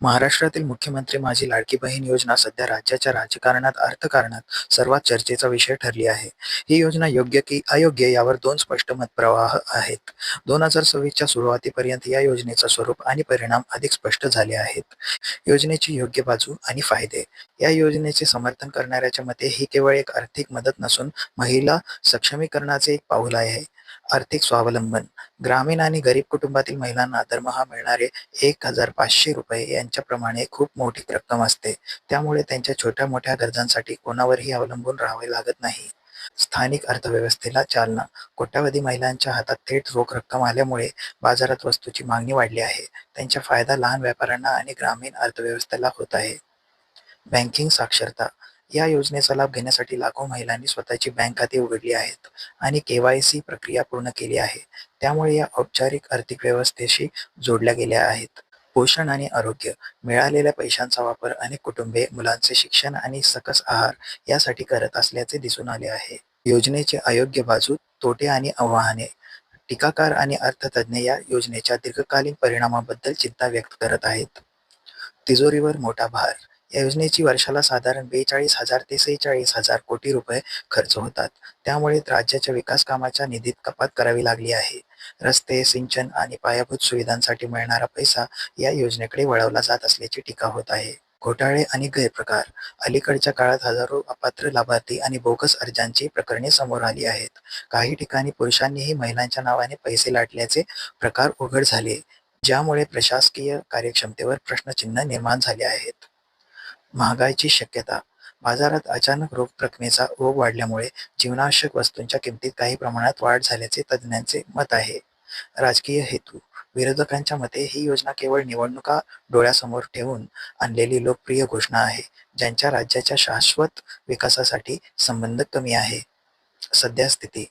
महाराष्ट्रातील मुख्यमंत्री माझी लाडकी बहीण योजना सध्या राज्याच्या राजकारणात, अर्थकारणात सर्वात चर्चेचा विषय ठरली आहे. ही योजना योग्य की अयोग्य यावर दोन स्पष्ट मतप्रवाह आहेत. 2026च्या सुरुवातीपर्यंत या योजनेचं स्वरूप आणि परिणाम अधिक स्पष्ट झाले आहेत. योजनेची योग्य बाजू आणि फायदे. या योजनेचे समर्थन करणाऱ्याच्या मते ही केवळ एक आर्थिक मदत नसून महिला सक्षमीकरणाचे एक पाऊल आहे. आर्थिक स्वावलंबन. ग्रामीण आणि गरीब कुटुंबातील महिलांना दरमहा मिळणारे ₹1,500 यांच्याप्रमाणे खूप मोठी रक्कम असते. त्यामुळे त्यांच्या छोट्या-मोठ्या गरजांसाठी कोणावरही अवलंबून राहावे लागत नाही. स्थानिक अर्थव्यवस्थेला चालना. कोट्यावधी महिलांच्या हातात थेट रोख रक्कम आल्यामुळे बाजारात वस्तूची मागणी वाढली आहे. त्यांचा फायदा लहान व्यापाऱ्यांना आणि ग्रामीण अर्थव्यवस्थेला होत आहे. बँकिंग साक्षरता. या योजनेचा लाभ घेण्यासाठी लाखो महिलांनी स्वतःची बँक खाती उघडली आहेत आणि KYC प्रक्रिया पूर्ण केली आहे. त्यामुळे या औपचारिक आर्थिक व्यवस्थेशी जोडल्या गेल्या आहेत. पोषण आणि आरोग्य. मिळालेल्या पैशांचा वापर अनेक कुटुंबे मुलांचे शिक्षण आणि सकस आहार यासाठी करत असल्याचे दिसून आले आहे. योजनेची अयोग्य बाजू, तोटे आणि आव्हाने. टीकाकार आणि अर्थतज्ज्ञ या योजनेच्या दीर्घकालीन परिणामाबद्दल चिंता व्यक्त करत आहेत. तिजोरीवर मोठा भार. या योजनेची वर्षाला साधारण 42,000 ते 46,000 कोटी रुपये खर्च होतात. त्यामुळे राज्याच्या विकास कामाच्या निधीत कपात करावी लागली आहे. रस्ते, सिंचन आणि पायाभूत सुविधांसाठी मिळणारा पैसा या योजनेकडे वळवला जात असल्याची टीका होत आहे. घोटाळे आणि गैरप्रकार. अलीकडच्या काळात हजारो अपात्र लाभार्थी आणि बोगस अर्जांची प्रकरणे समोर आली आहेत. काही ठिकाणी पुरुषांनीही महिलांच्या नावाने पैसे लाटल्याचे प्रकार उघड झाले, ज्यामुळे प्रशासकीय कार्यक्षमतेवर प्रश्नचिन्ह निर्माण झाले आहेत. महागाईची शक्यता. बाजारात अचानक रोख रकमेचा ओघ वाढल्यामुळे जीवनावश्यक वस्तूंच्या किमतीत काही प्रमाणात वाढ झाल्याचे तज्ज्ञांचे मत आहे. राजकीय हेतू. विरोधकांच्या मते ही योजना केवळ निवडणुका डोळ्यासमोर ठेवून आणलेली लोकप्रिय घोषणा आहे, ज्यांच्या राज्याच्या शाश्वत विकासासाठी संबंध कमी आहे. सध्या स्थिती.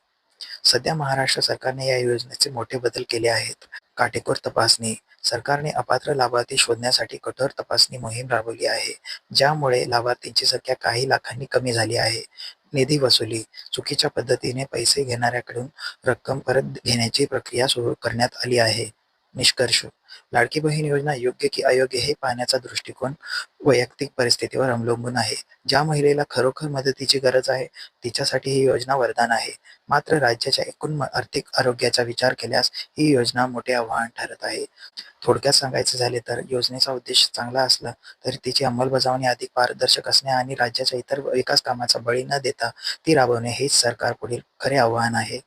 सध्या महाराष्ट्र सरकारने या योजनेचे मोठे बदल केले आहेत. काटेकोर तपासणी. सरकारने अपात्र लाभार्थी शोधण्यासाठी कठोर तपासणी मोहीम राबवली आहे, ज्यामुळे लाभार्थींची संख्या काही लाखांनी कमी झाली आहे. निधी वसुली. चुकीच्या पद्धतीने पैसे घेणाऱ्याकडून रक्कम परत घेण्याची प्रक्रिया सुरू करण्यात आली आहे. निष्कर्ष. लाडकी बहीण योजना योग्य की अयोग्य हे पाहण्याचा दृष्टिकोन वैयक्तिक परिस्थितीवर अवलंबून आहे. ज्या महिलेला खरोखर मदतीची गरज आहे, तिच्यासाठी ही योजना वरदान आहे. मात्र राज्याच्या एकूण आर्थिक आरोग्याचा विचार केल्यास ही योजना मोठे आव्हान ठरत आहे. थोडक्यात सांगायचे झाले तर योजनेचा उद्देश चांगला असला तरी तिची अंमलबजावणी अधिक पारदर्शक असणे आणि राज्याच्या इतर विकास कामाचा बळी न देता ती राबवणे हेच सरकारपुढील खरे आव्हान आहे.